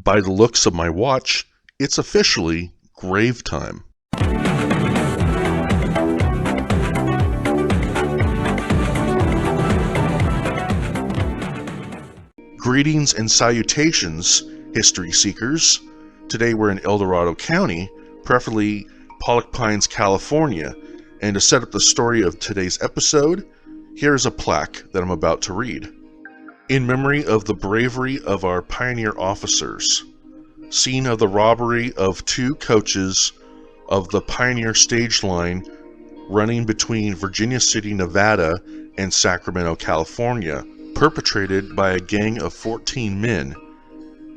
By the looks of my watch, it's officially grave time. Greetings and salutations, history seekers. Today we're in Dorado County, preferably Pollock Pines, California, and to set up the story of today's episode, here is a plaque that I'm about to read. In memory of the bravery of our pioneer officers, scene of the robbery of 2 coaches of the Pioneer Stage Line running between Virginia City, Nevada and Sacramento, California, perpetrated by a gang of 14 men.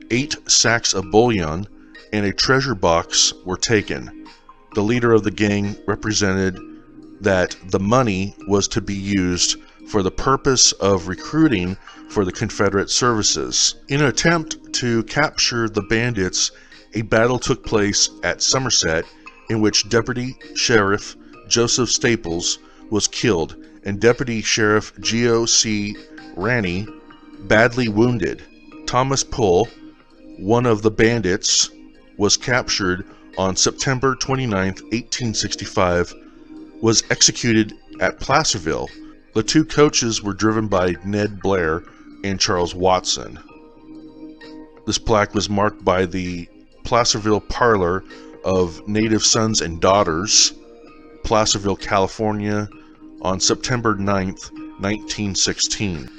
8 sacks of bullion and a treasure box were taken. The leader of the gang represented that the money was to be used for the purpose of recruiting for the Confederate services. In an attempt to capture the bandits, a battle took place at Somerset in which Deputy Sheriff Joseph Staples was killed and Deputy Sheriff G.O.C. Ranney badly wounded. Thomas Pull, one of the bandits, was captured on September 29, 1865, was executed at Placerville. The 2 coaches were driven by Ned Blair and Charles Watson. This plaque was marked by the Placerville Parlor of Native Sons and Daughters, Placerville, California, on September 9th, 1916.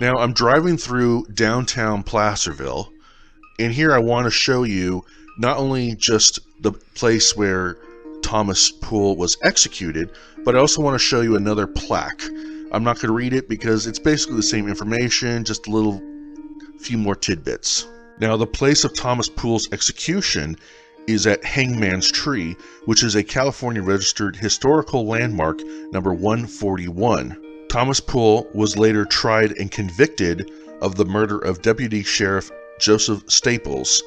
Now I'm driving through downtown Placerville, and here I want to show you not only just the place where Thomas Poole was executed, but I also want to show you another plaque. I'm not going to read it because it's basically the same information, just a few more tidbits. Now, the place of Thomas Poole's execution is at Hangman's Tree, which is a California Registered Historical Landmark number 141. Thomas Poole was later tried and convicted of the murder of Deputy Sheriff Joseph Staples.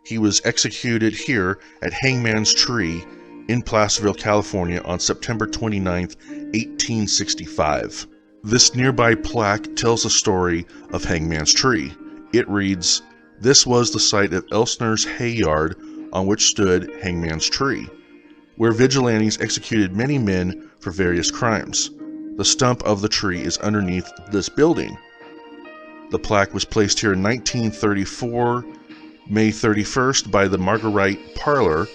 He was executed here at Hangman's Tree in Placerville, California on September 29, 1865. This nearby plaque tells the story of Hangman's Tree. It reads, "This was the site of Elsner's hay yard on which stood Hangman's Tree, where vigilantes executed many men for various crimes. The stump of the tree is underneath this building. The plaque was placed here in 1934, May 31st, by the Marguerite Parlor,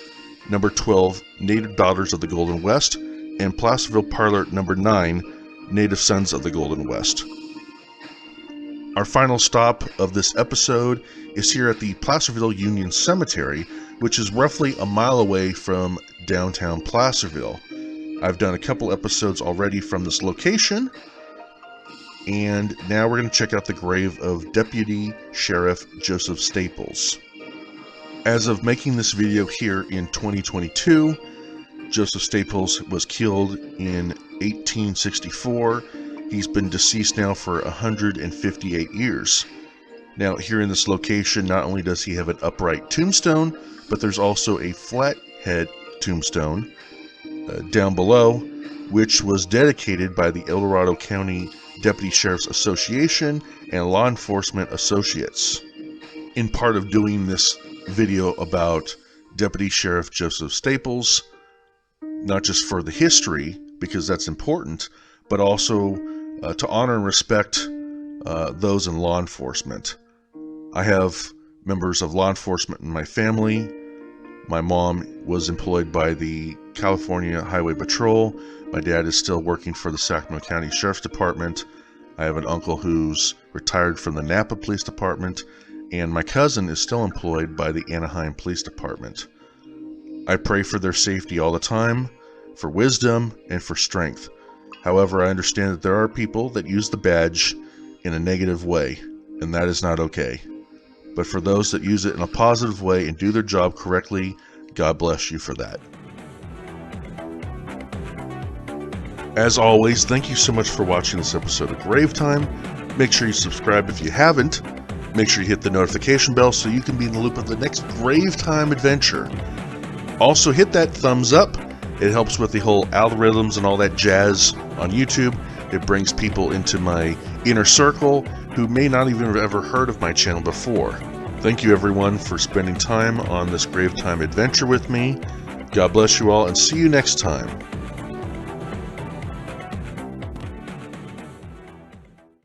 number 12, Native Daughters of the Golden West, and Placerville Parlor, number 9, Native Sons of the Golden West." Our final stop of this episode is here at the Placerville Union Cemetery, which is roughly a mile away from downtown Placerville. I've done a couple episodes already from this location, and now we're going to check out the grave of Deputy Sheriff Joseph Staples. As of making this video here in 2022, Joseph Staples was killed in 1864. He's been deceased now for 158 years. Now, here in this location, not only does he have an upright tombstone, but there's also a flathead tombstone down below, which was dedicated by the Dorado County Deputy Sheriff's Association and Law Enforcement Associates. In part of doing this video about Deputy Sheriff Joseph Staples, not just for the history, because that's important, but also to honor and respect those in law enforcement. I have members of law enforcement in my family. My mom was employed by the California Highway Patrol. My dad is still working for the Sacramento County Sheriff's Department. I have an uncle who's retired from the Napa Police Department, and my cousin is still employed by the Anaheim Police Department. I pray for their safety all the time, for wisdom, and for strength. However, I understand that there are people that use the badge in a negative way, and that is not okay. But for those that use it in a positive way and do their job correctly, God bless you for that. As always, thank you so much for watching this episode of Grave Time. Make sure you subscribe if you haven't. Make sure you hit the notification bell so you can be in the loop of the next Grave Time adventure. Also, hit that thumbs up. It helps with the whole algorithms and all that jazz on YouTube. It brings people into my inner circle who may not even have ever heard of my channel before. Thank you everyone for spending time on this grave time adventure with me. God bless you all and see you next time.